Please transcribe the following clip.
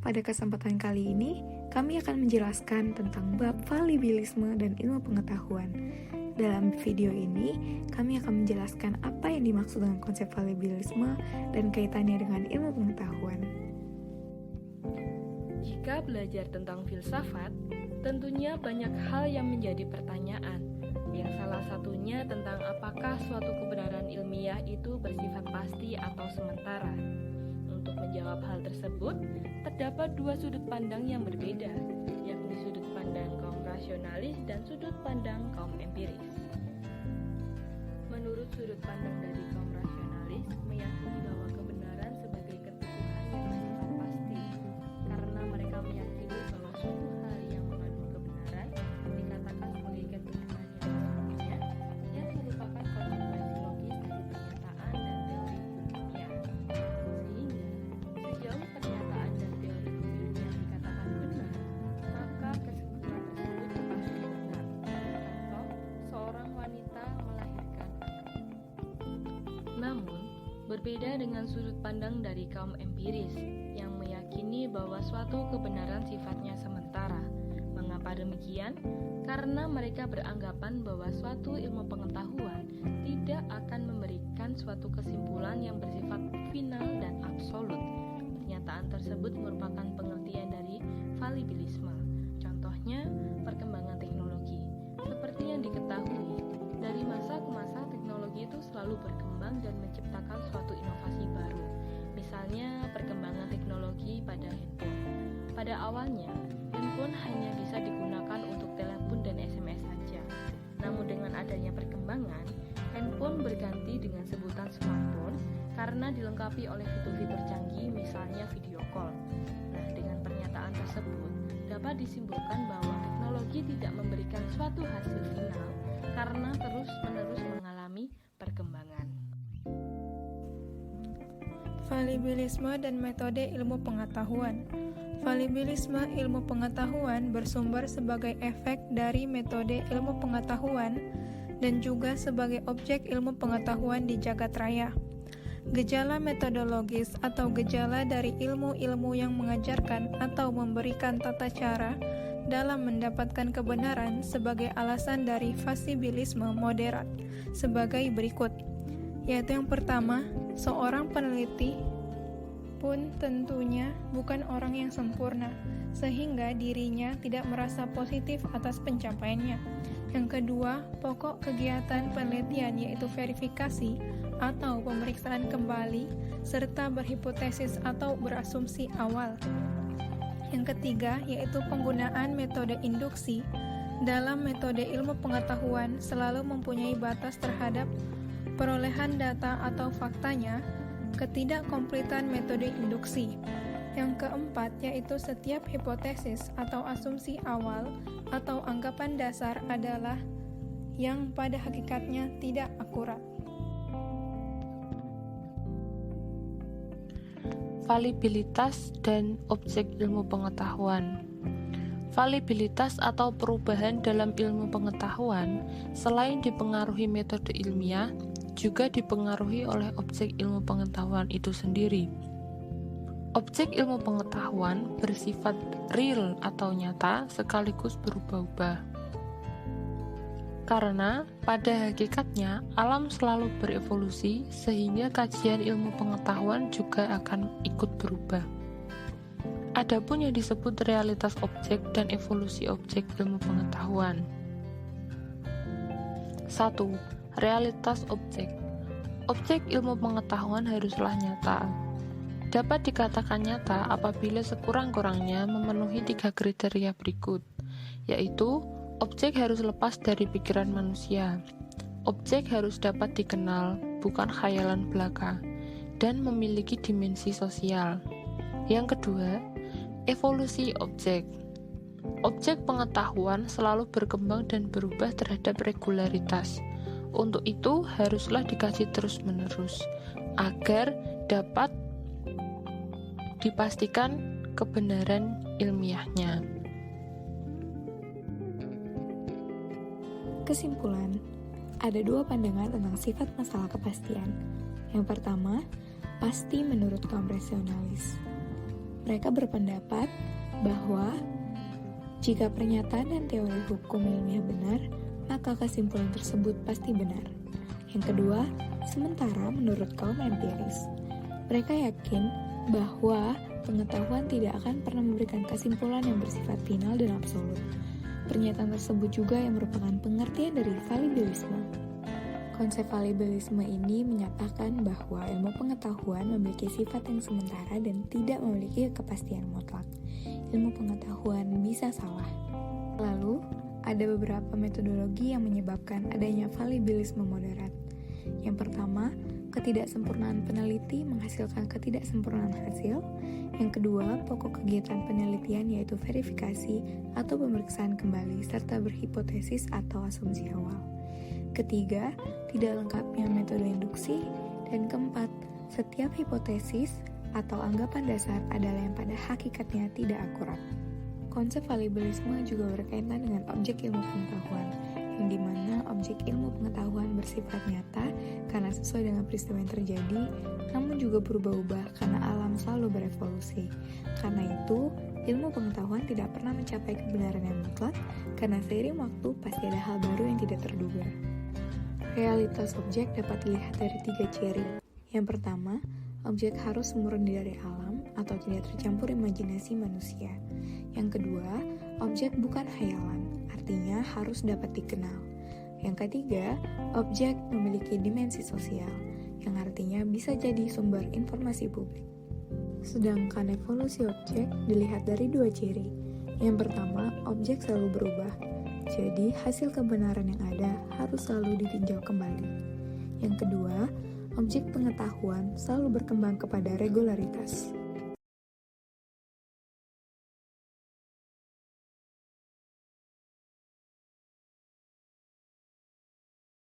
Pada kesempatan kali ini, kami akan menjelaskan tentang bab falibilisme dan ilmu pengetahuan. Dalam video ini, kami akan menjelaskan apa yang dimaksud dengan konsep falibilisme dan kaitannya dengan ilmu pengetahuan. Jika belajar tentang filsafat, tentunya banyak hal yang menjadi pertanyaan. Yang salah satunya tentang apakah suatu kebenaran ilmiah itu bersifat pasti atau sementara. Untuk menjawab hal tersebut, terdapat dua sudut pandang yang berbeda, yakni sudut pandang kaum rasionalis dan sudut pandang kaum empiris. Menurut sudut pandang dari kaum rasionalis, meyakini bahwa kebenaran sebagai keteguhan yang bersifat pasti, karena mereka meyakini bahwa suatu hal yang mengandung kebenaran dikatakan sebagai keteguhan yang sesungguhnya, yang merupakan konsekuensi logis dari pernyataan dan teori ilmiah. Sehingga, sejauh pernyataan dan teori ilmiah dikatakan benar, maka kesimpulan tersebut pasti benar. Contoh, seorang wanita melahirkan. Namun, berbeda dengan sudut pandang dari kaum empiris yang meyakini bahwa suatu kebenaran sifatnya sementara. Mengapa demikian? Karena mereka beranggapan bahwa suatu ilmu pengetahuan tidak akan memberikan suatu kesimpulan yang bersifat final dan absolut. Pernyataan tersebut merupakan pengertian dari falibilisme. Contohnya, perkembangan teknologi. Seperti yang diketahui, dari masa ke masa teknologi itu selalu berkembang dan menciptakan suatu inovasi baru. Misalnya, perkembangan teknologi pada handphone. Pada awalnya, handphone hanya bisa digunakan untuk telepon dan SMS saja. Namun dengan adanya perkembangan, handphone berganti dengan sebutan smartphone karena dilengkapi oleh fitur-fitur canggih, misalnya video call. Nah, dengan pernyataan tersebut, dapat disimpulkan bahwa teknologi tidak memberikan suatu hasil final karena terus-menerus mengalami perkembangan. Falibilisme dan metode ilmu pengetahuan. Falibilisme ilmu pengetahuan bersumber sebagai efek dari metode ilmu pengetahuan dan juga sebagai objek ilmu pengetahuan di jagat raya. Gejala metodologis atau gejala dari ilmu-ilmu yang mengajarkan atau memberikan tata cara dalam mendapatkan kebenaran sebagai alasan dari falibilisme moderat sebagai berikut, yaitu yang pertama, seorang peneliti pun tentunya bukan orang yang sempurna, sehingga dirinya tidak merasa positif atas pencapaiannya. Yang kedua, pokok kegiatan penelitian yaitu verifikasi atau pemeriksaan kembali, serta berhipotesis atau berasumsi awal. Yang ketiga, yaitu penggunaan metode induksi. Dalam metode ilmu pengetahuan selalu mempunyai batas terhadap perolehan data atau faktanya, ketidakkompletan metode induksi. Yang keempat, yaitu setiap hipotesis atau asumsi awal atau anggapan dasar adalah yang pada hakikatnya tidak akurat. Falibilitas dan objek ilmu pengetahuan. Falibilitas atau perubahan dalam ilmu pengetahuan selain dipengaruhi metode ilmiah, juga dipengaruhi oleh objek ilmu pengetahuan itu sendiri. Objek ilmu pengetahuan bersifat real atau nyata sekaligus berubah-ubah. Karena pada hakikatnya alam selalu berevolusi sehingga kajian ilmu pengetahuan juga akan ikut berubah. Adapun yang disebut realitas objek dan evolusi objek ilmu pengetahuan. 1. Realitas objek. Objek ilmu pengetahuan haruslah nyata. Dapat dikatakan nyata apabila sekurang-kurangnya memenuhi 3 kriteria berikut, yaitu objek harus lepas dari pikiran manusia, objek harus dapat dikenal, bukan khayalan belaka, dan memiliki dimensi sosial. Yang kedua, evolusi objek. Objek pengetahuan selalu berkembang dan berubah terhadap regularitas. Untuk itu, haruslah dikaji terus-menerus, agar dapat dipastikan kebenaran ilmiahnya. Kesimpulan, ada dua pandangan tentang sifat masalah kepastian. Yang pertama, pasti menurut kaum rasionalis. Mereka berpendapat bahwa jika pernyataan dan teori hukum ilmiah benar, maka kesimpulan tersebut pasti benar. Yang kedua, sementara menurut kaum empiris, mereka yakin bahwa pengetahuan tidak akan pernah memberikan kesimpulan yang bersifat final dan absolut. Pernyataan tersebut juga yang merupakan pengertian dari falibilisme. Konsep falibilisme ini menyatakan bahwa ilmu pengetahuan memiliki sifat yang sementara dan tidak memiliki kepastian mutlak. Ilmu pengetahuan bisa salah. Lalu, ada beberapa metodologi yang menyebabkan adanya falibilisme moderat. Yang pertama, ketidaksempurnaan peneliti menghasilkan ketidaksempurnaan hasil. Yang kedua, pokok kegiatan penelitian yaitu verifikasi atau pemeriksaan kembali serta berhipotesis atau asumsi awal. Ketiga, tidak lengkapnya metode induksi. Dan keempat, setiap hipotesis atau anggapan dasar adalah yang pada hakikatnya tidak akurat. Konsep falibilisme juga berkaitan dengan objek ilmu pengetahuan, yang dimana objek ilmu pengetahuan bersifat nyata karena sesuai dengan peristiwa yang terjadi, namun juga berubah-ubah karena alam selalu berevolusi. Karena itu, ilmu pengetahuan tidak pernah mencapai kebenaran yang mutlak, karena seiring waktu pasti ada hal baru yang tidak terduga. Realitas objek dapat dilihat dari 3 ciri. Yang pertama, objek harus murni dari alam atau tidak tercampur imajinasi manusia. Yang kedua, objek bukan hayalan, artinya harus dapat dikenal. Yang ketiga, objek memiliki dimensi sosial, yang artinya bisa jadi sumber informasi publik. Sedangkan evolusi objek dilihat dari 2 ciri. Yang pertama, objek selalu berubah, jadi hasil kebenaran yang ada harus selalu ditinjau kembali. Yang kedua, objek pengetahuan selalu berkembang kepada regularitas.